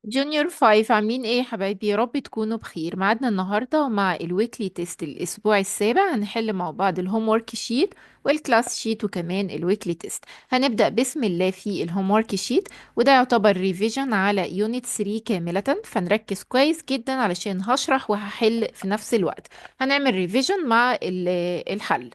جونيور 5 عاملين ايه يا حبايبي؟ يا رب تكونوا بخير. ميعادنا النهارده مع الويكلي تيست الاسبوع السابع. هنحل مع بعض الهوم ورك شيت والكلاس شيت وكمان الويكلي تيست. هنبدأ بسم الله في الهوم ورك شيت، وده يعتبر ريفيجن على يونت 3 كاملة، فنركز كويس جدا علشان هشرح وهحل في نفس الوقت. هنعمل ريفيجن مع الحل.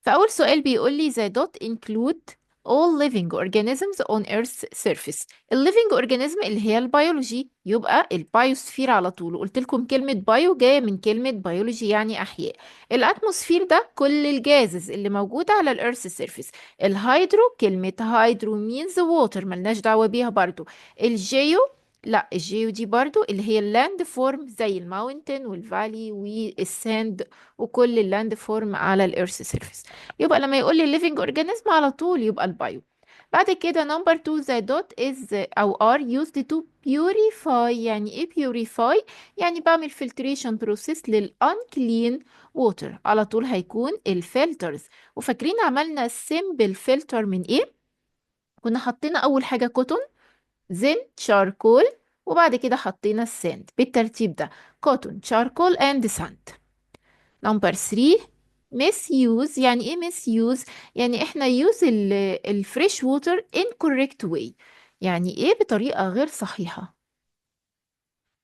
فأول سؤال بيقول لي the dot include all living organisms on Earth's surface. ال living organism اللي هي البيولوجي، يبقى البايوسفير على طول. قلت لكم كلمة بايو جاية من كلمة بيولوجي يعني أحياء. الأتموسفير ده كل الجازز اللي موجودة على الأرث سيرفيس. الهيدرو، كلمة هيدرو means water، ملناش دعوة بيها برضو. الجيو، لا الجيو دي برضو اللي هي اللاند فورم زي الماونتن والفالي والساند وكل اللاند فورم على الارث سيرفيس. يبقى لما يقول لي living organism على طول يبقى البايو. بعد كده number 2 the dot is أو are used to purify. يعني ايه purify؟ يعني بعمل filtration process لل unclean water. على طول هيكون الفلترز. وفاكرين عملنا simple filter من ايه؟ كنا حطينا أول حاجة كوتون، then charcoal، وبعد كده حطينا الساند بالترتيب ده: كوتون، charcoal and sand. نمبر 3 misuse. يعني ايه misuse؟ يعني احنا use الفريش ووتر incorrect way. يعني ايه بطريقة غير صحيحة؟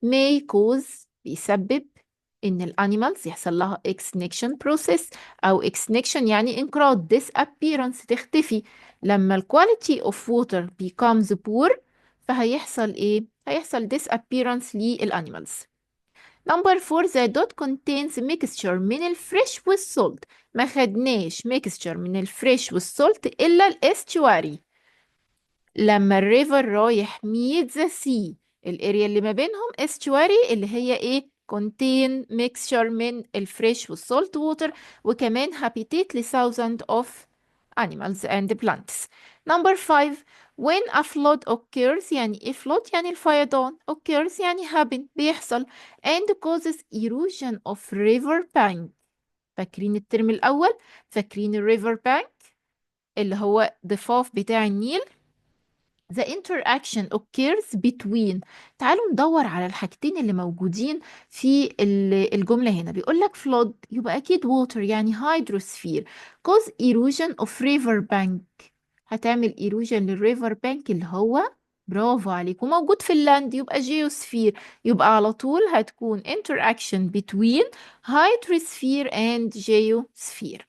may cause، بيسبب ان الانيمالز يحصل لها extinction process، او extinction يعني انقراض، disappearance تختفي. لما ال quality of water becomes poor فهيحصل ايه؟ هيحصل disappearance للانيمالز. نمبر 4 the dot contains mixture من الفريش والسولت. ما خدناش mixture من الفريش والسولت إلا الاستواري. لما الريفر رايح meet the sea، الاريا اللي ما بينهم استواري، اللي هي ايه؟ contain mixture من الفريش والسولت ووتر، وكمان habitat ل thousands of animals and plants. Number 5 when a flood occurs. يعني ايه flood؟ يعني الفيضان. occurs يعني happen، بيحصل. and causes erosion of river bank. فاكرين الترم الأول؟ فاكرين الريفر بانك اللي هو ضفاف بتاع النيل؟ The interaction occurs between. تعالوا ندور على الحاجتين اللي موجودين في الجملة هنا. بيقول لك flood يبقى أكيد water يعني hydrosphere. cause erosion of river bank، هتعمل erosion للريفر بانك اللي هو، برافو عليكم، موجود في اللاند، يبقى geosphere. يبقى على طول هتكون interaction between hydrosphere and geosphere.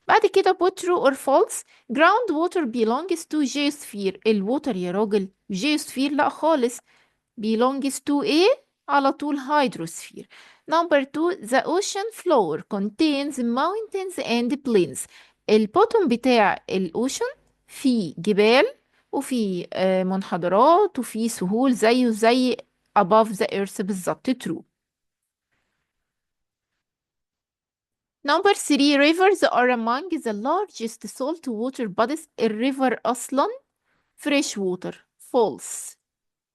بعد كده put true or false. groundwater belongs to geosphere. الووتر يا راجل geosphere؟ لا خالص. belongs to ايه؟ على طول hydrosphere. number 2 the ocean floor contains mountains and plains. البوتوم بتاع الاوشن فيه جبال وفيه منحدرات وفيه سهول زيه زي above the earth بالظبط. true. Number 3 rivers are among the largest salt water bodies. الريفر أصلا fresh water. false.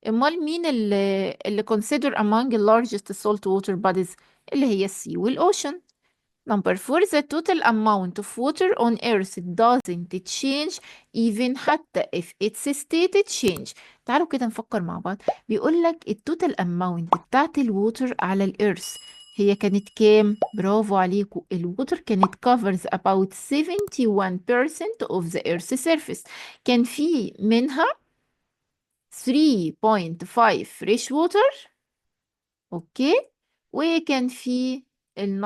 امال مين اللي consider among the largest salt water bodies؟ اللي هي السي والأوشن. Number 4 the total amount of water on earth doesn't change even حتى if its state change. تعالوا كده نفكر مع بعض. بيقول لك التوتال amount بتاعت الووتر على الارث هي كانت كام؟ برافو عليكم، الووتر كانت covers about 71% of the earth's surface. كان في منها 3.5 fresh water، اوكي، وكان في ال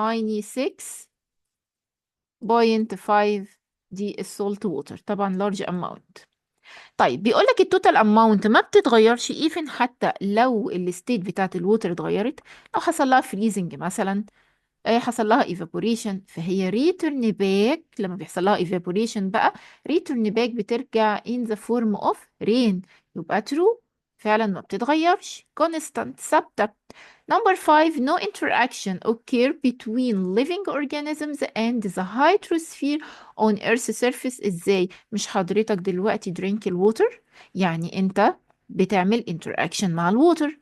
96.5 دي السولت ووتر، طبعا large amount. طيب بيقول لك التوتال اماونت ما بتتغيرش ايفن حتى لو الستيت بتاعت الووتر اتغيرت. لو حصل لها فريزنج مثلا، حصل لها evaporation، فهي return back. لما بيحصل لها evaporation بقى return back بترجع in the form of rain. يبقى true، فعلا ما بتتغيرش، constant ثابتة. Number 5 no interaction occur between living organisms and the hydrosphere on earth surface. ازاي؟ مش حضرتك دلوقتي drink الووتر؟ يعني انت بتعمل interaction مع الووتر.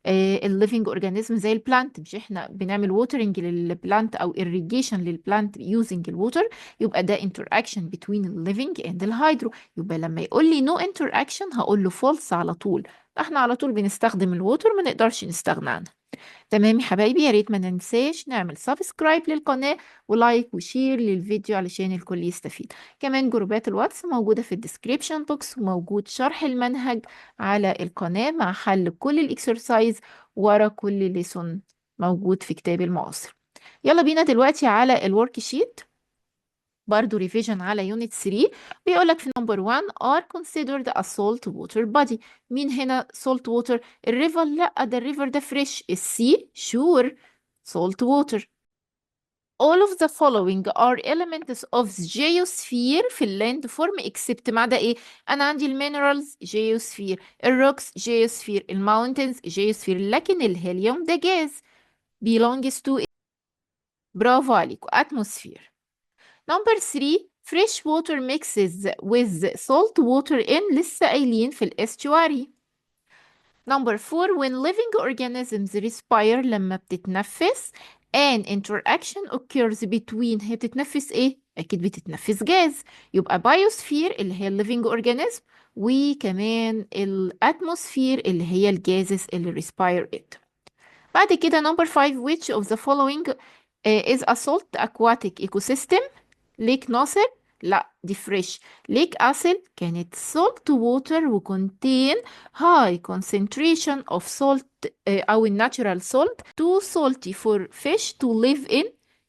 الليفنج اورجانيزم زي البلانت، مش احنا بنعمل ووترنج للبلانت او irrigation للبلانت using الووتر؟ يبقى ده interaction between الليفنج and الهيدرو. يبقى لما يقول لي no interaction هقول له false على طول. احنا على طول بنستخدم الووتر، ما نقدرش نستغنى عنها. تمام يا حبايبي، يا ريت ما ننساش نعمل سبسكرايب للقناة ولايك وشير للفيديو علشان الكل يستفيد. كمان جروبات الواتس موجودة في الديسكريبشن بوكس، وموجود شرح المنهج على القناة مع حل كل الاكسرسايز ورا كل ليسون موجود في كتاب المعاصر. يلا بينا دلوقتي على الورك شيت، برضو ريفيجن على يونت 3. بيقولك في نمبر 1 are considered a salt water body. مين هنا salt water؟ الريفر؟ لا، ده الريفر ده فريش. السي sure salt water. all of the following are elements of geosphere في اللاند فورم except ما عدا ايه؟ انا عندي المينرالز geosphere، الروكس geosphere، الماونتنز geosphere، لكن الهيليوم ده جاز belongs to إيه؟ برافو عليكم، atmosphere. Number 3 fresh water mixes with salt water in، لسه قايلين في الاستواري. Number 4 when living organisms respire، لما بتتنفس an interaction occurs between، هي بتتنفس ايه؟ اكيد بتتنفس جاز، يبقى biosphere اللي هي living organism، وكمان الاتموسفير اللي هي الجازز اللي respire it. بعد كده number 5 which of the following is a salt aquatic ecosystem؟ ليك ناصر؟ لا، دي فريش. ليك أسل كانت salt water وcontain high concentration of salt أو natural salt too salty for fish to live in،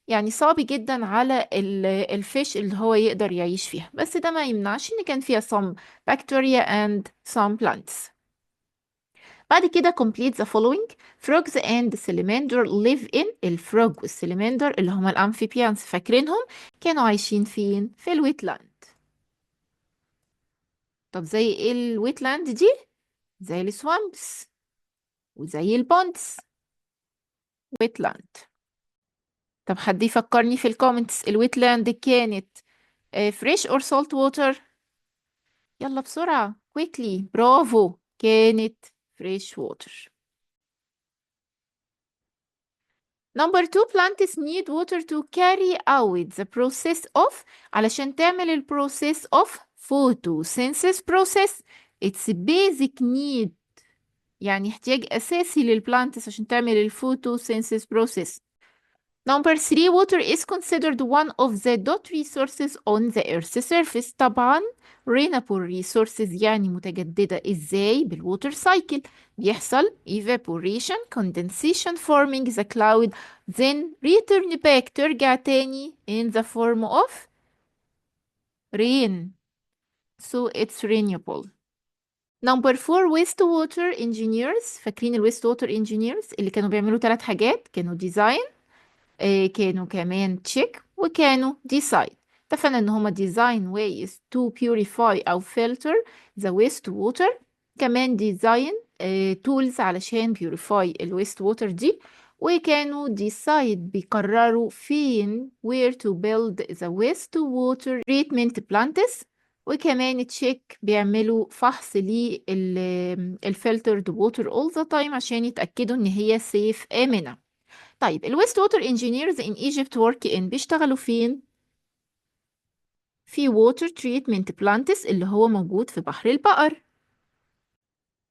يعني صعب جدا على الفيش اللي هو يقدر يعيش فيها، بس ده ما يمنعش ان كان فيها some bacteria and some plants. بعد كده complete the following. frogs and salamander live in، الفروج والسلمندر اللي هما الامفيبيانس فاكرينهم، كانوا عايشين فين؟ في الويتلاند. طب زي ايه الويتلاند دي؟ زي السوامبس وزي البوندس، ويتلاند. طب حد يفكرني في الكومنتس، الويتلاند كانت فريش اور سولت ووتر؟ يلا بسرعة quickly، برافو، كانت فريش ووتر. Number 2 plants need water to carry out the process of، علشان تعمل ال process of photosynthesis process. It's a basic need، يعني احتياج أساسي للبلانتس عشان تعمل ال photosynthesis process. Number 3 water is considered one of the dot resources on the earth's surface. طبعا renewable resources يعني متجددة، ازاي؟ بالwater cycle، بيحصل evaporation condensation forming the cloud then return back، ترجع تاني in the form of rain، so it's renewable. Number 4 wastewater engineers، فاكرين ال wastewater engineers اللي كانوا بيعملوا 3 حاجات؟ كانوا design، كانوا كمان تشيك، وكانوا ديسايد. اتفقنا ان هما design ways to purify او filter the waste water، كمان design tools علشان purify ال waste water دي، وكانوا decide بيقرروا فين where to build the waste water treatment plants، وكمان تشيك بيعملوا فحص للفلترد water all the time عشان يتأكدوا ان هي safe آمنة. طيب الويست ووتر انجينيرز ان ايجيبت ورك ان، بيشتغلوا فين؟ في ووتر تريتمنت بلانتس اللي هو موجود في بحر البقر.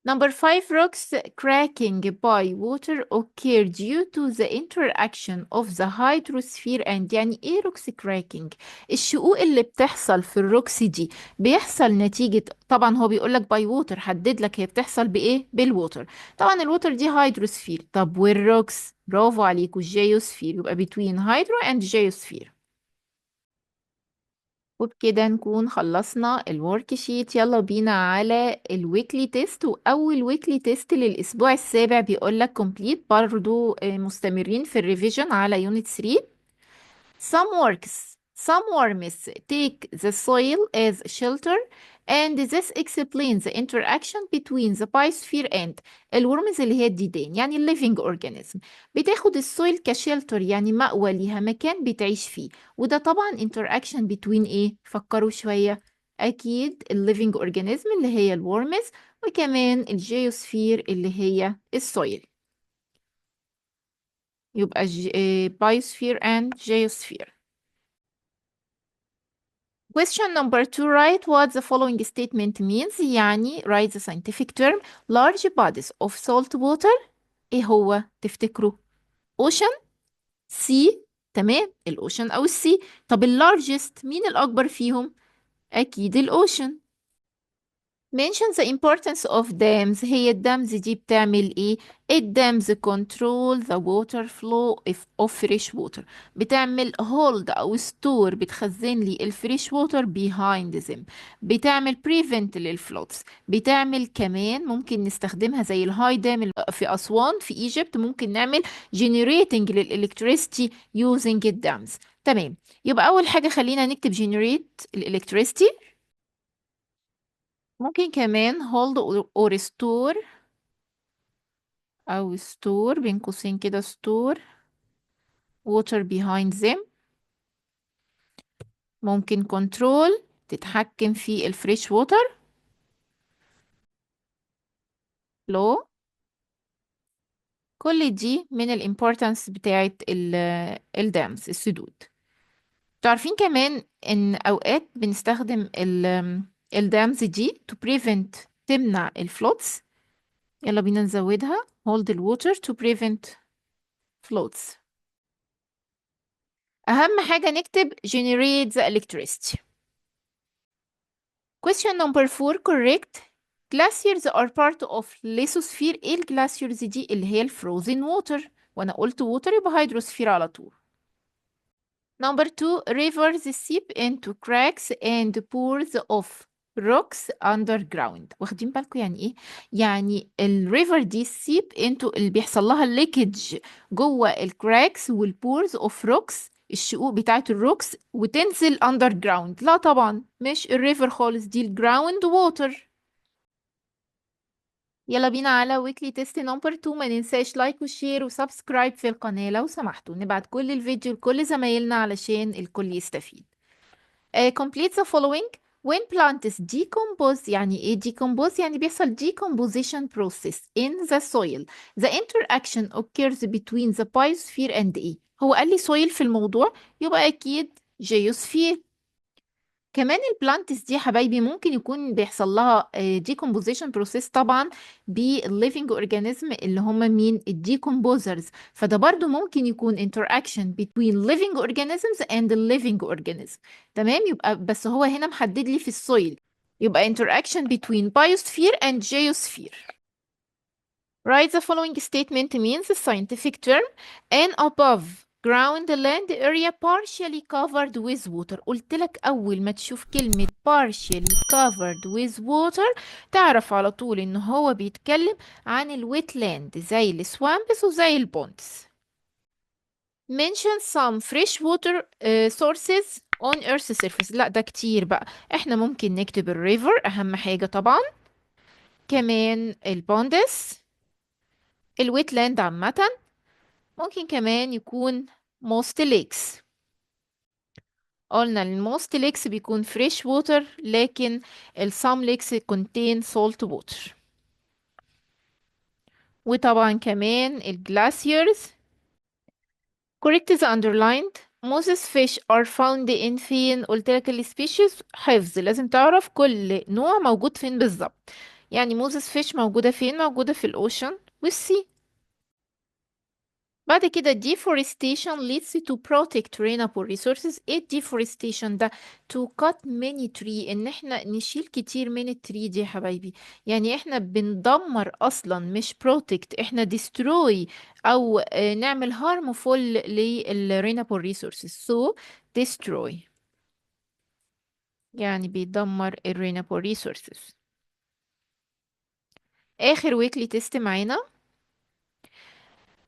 Number 5 rocks cracking by water occur due to the interaction of the hydrosphere and، يعني ايه rocks cracking؟ الشقوق اللي بتحصل في الروكس دي بيحصل نتيجة، طبعا هو بيقولك by water، حدد لك هي بتحصل بايه؟ بالووتر. طبعا الووتر دي هيدروسفير، طب والروكس؟ برافو عليكوا، الجيوسفير، يبقى between hydro and geosphere. وبكده نكون خلصنا الورك شيت. يلا بينا على الويكلي تيست، واول ويكلي تيست للاسبوع السابع بيقول لك كومبليت، برضو مستمرين في الريفيجن على يونت 3. Some worms take the soil as shelter and this explains the interaction between the biosphere and، الورمز اللي هي الديدان يعني living organism، بتاخد السويل كشيلتر يعني مأوى ليها، مكان بتعيش فيه، وده طبعا interaction between ايه؟ فكروا شوية. أكيد living organism اللي هي الورمز، وكمان الجيوسفير اللي هي السويل، يبقى biosphere and geosphere. Question number two, write what the following statement means. يعني write the scientific term large bodies of salt water. ايه هو تفتكروا؟ ocean، sea. تمام، الاوشن او السي. طب اللارجست مين الاكبر فيهم؟ اكيد الاوشن. mention the importance of dams. هي الدامز دي بتعمل ايه؟ الدامز control the water flow of fresh water. بتعمل hold او store، بتخزن لي الفريش water behind them. بتعمل prevent للفلوتس. بتعمل كمان ممكن نستخدمها زي الهاي دام في أسوان في ايجيبت. ممكن نعمل generating للإلكتريستي using الدامز. تمام، يبقى أول حاجة خلينا نكتب generate الإلكتريستي. ممكن كمان hold or store، أو store بين قوسين كده store water behind them. ممكن control تتحكم في الفريش water flow. كل دي من الامبورتانس بتاعت الدامز السدود. تعرفين كمان ان اوقات بنستخدم الدامز دي to prevent، تمنع الفلوتس. يلا بينا نزودها hold the water to prevent floods. أهم حاجة نكتب generate the electricity. Question number 4 correct. Glaciers are part of lithosphere. ايه الجلاسيرز دي؟ اللي هي الفروزن ووتر، وانا قلت ووتر يبقى هيدروسفير على طول. Number 2 rivers seep into cracks and pores of rocks underground. واخدين بالكم يعني ايه؟ يعني الريفر دي seep into اللي بيحصل لها leakage جوه الكراكس والبورز اوف روكس، الشقوق بتاعت الروكس، وتنزل underground. لا طبعا مش الريفر خالص، دي الجراوند ووتر. يلا بينا على ويكلي تيست نمبر 2. ما ننساش لايك وشير وسبسكرايب في القناة لو سمحتوا. نبعت كل الفيديو لكل زمايلنا علشان الكل يستفيد. complete the following. When plants decompose. يعني ايه decompose؟ يعني بيحصل decomposition process in the soil. The interaction occurs between the biosphere and ايه؟ هو قال لي soil في الموضوع، يبقى اكيد geosphere. كمان البلانتس دي يا حبايبي ممكن يكون بيحصل لها decomposition process طبعا بالليفينج اورجانيزم اللي هم مين؟ الديكومبوزرز. فده برضو ممكن يكون interaction between living organisms and the living organism. تمام، يبقى بس هو هنا محدد لي في السويل، يبقى interaction between biosphere and geosphere. Write the following statement means a scientific term an above ground land area partially covered with water. قلت لك أول ما تشوف كلمة partially covered with water تعرف على طول إن هو بيتكلم عن الويت لاند زي السوامبس وزي البونتس. Mention some fresh water sources on earth's surface. لا ده كتير بقى، احنا ممكن نكتب الريفر أهم حاجة طبعا، كمان البوندس، الويت لاند عامة. ممكن كمان يكون most lakes. قلنا most lakes بيكون fresh water، لكن some lakes contain salt water. وطبعا كمان glaciers. correct the underlined. Moses fish are found in فين؟ قلت لك السبيشيز حفظ، لازم تعرف كل نوع موجود فين بالظبط. يعني موزس فيش موجودة فين؟ موجودة في الأوشن والسي. بعد كده deforestation leads to protect renewable resources. ايه deforestation ده؟ to cut many tree، ان احنا نشيل كتير من التري دي يا حبايبي. يعني احنا بندمر اصلا مش protect، احنا destroy او نعمل harmful لل renewable resources. so destroy يعني بيدمر ال renewable resources. اخر weekly test معانا.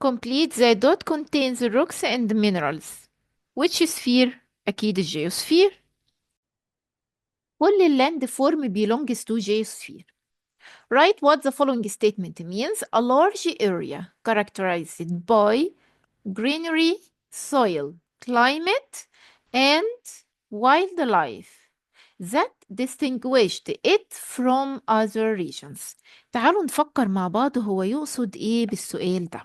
Complete the dot contains rocks and minerals. Which sphere؟ أكيد الجيوسفير. كل اللاند form belongs to geosphere. Write what the following statement means. A large area characterized by greenery, soil, climate, and wildlife that distinguished it from other regions. تعالوا نفكر مع بعض هو يقصد ايه بالسؤال ده.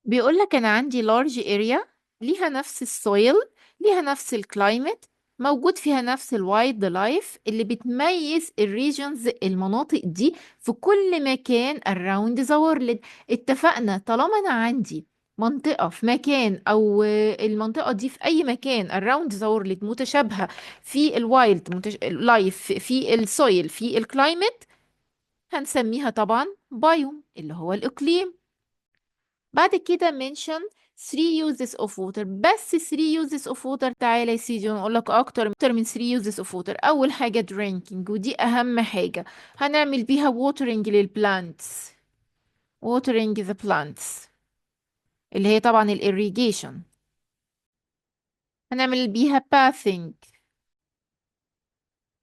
بيقول لك انا عندي large area ليها نفس السويل، ليها نفس الكلايمت، موجود فيها نفس الوايلد لايف اللي بتميز الريجنز، المناطق دي في كل مكان around the world. اتفقنا طالما انا عندي منطقة في مكان، او المنطقة دي في اي مكان around the world متشابهة في الوايلد لايف، في السويل، في الكلايمت، هنسميها طبعا بايوم اللي هو الإقليم. بعد كده mention 3 uses of water. بس 3 uses of water، تعالى يا سيدي ونقول لك اكتر من 3 uses of water. اول حاجة drinking، ودي اهم حاجة، هنعمل بيها watering للبلانتس، watering the plants، اللي هي طبعا irrigation. هنعمل بيها bathing،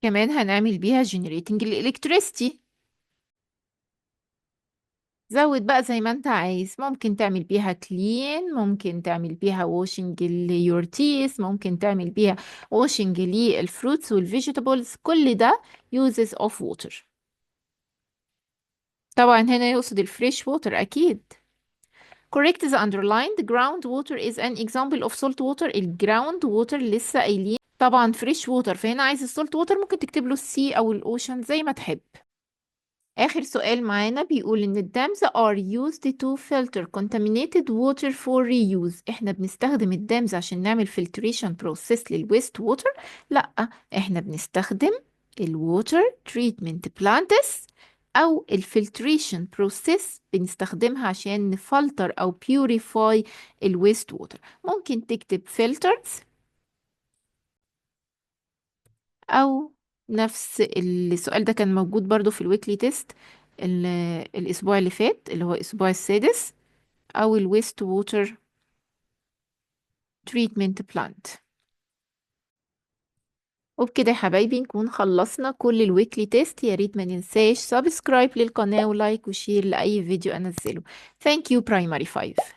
كمان هنعمل بيها generating electricity. زود بقى زي ما انت عايز، ممكن تعمل بيها clean، ممكن تعمل بيها washing your teeth، ممكن تعمل بيها washing للفروتس والفيجيتابلز، كل ده uses of water. طبعا هنا يقصد الفريش water أكيد. correct the underlined. groundwater is an example of salt water. الجراوند ووتر لسه قايلين طبعا فريش ووتر، فهنا عايز السولت ووتر، ممكن تكتب له السي أو الأوشن زي ما تحب. آخر سؤال معانا بيقول إن ال dams are used to filter contaminated water for reuse. إحنا بنستخدم ال dams عشان نعمل filtration process لل waste water؟ لأ، إحنا بنستخدم ال water treatment plants أو ال filtration process، بنستخدمها عشان نفلتر أو purify ال waste water. ممكن تكتب filters، او نفس السؤال ده كان موجود برضو في الويكلي تيست الاسبوع اللي فات اللي هو الاسبوع السادس، او الويست ووتر تريتمنت بلانت. وبكده يا حبايبي نكون خلصنا كل الويكلي تيست. يا ريت ما ننساش سبسكرايب للقناة ولايك وشير لأي فيديو أنزله. Thank you Primary 5.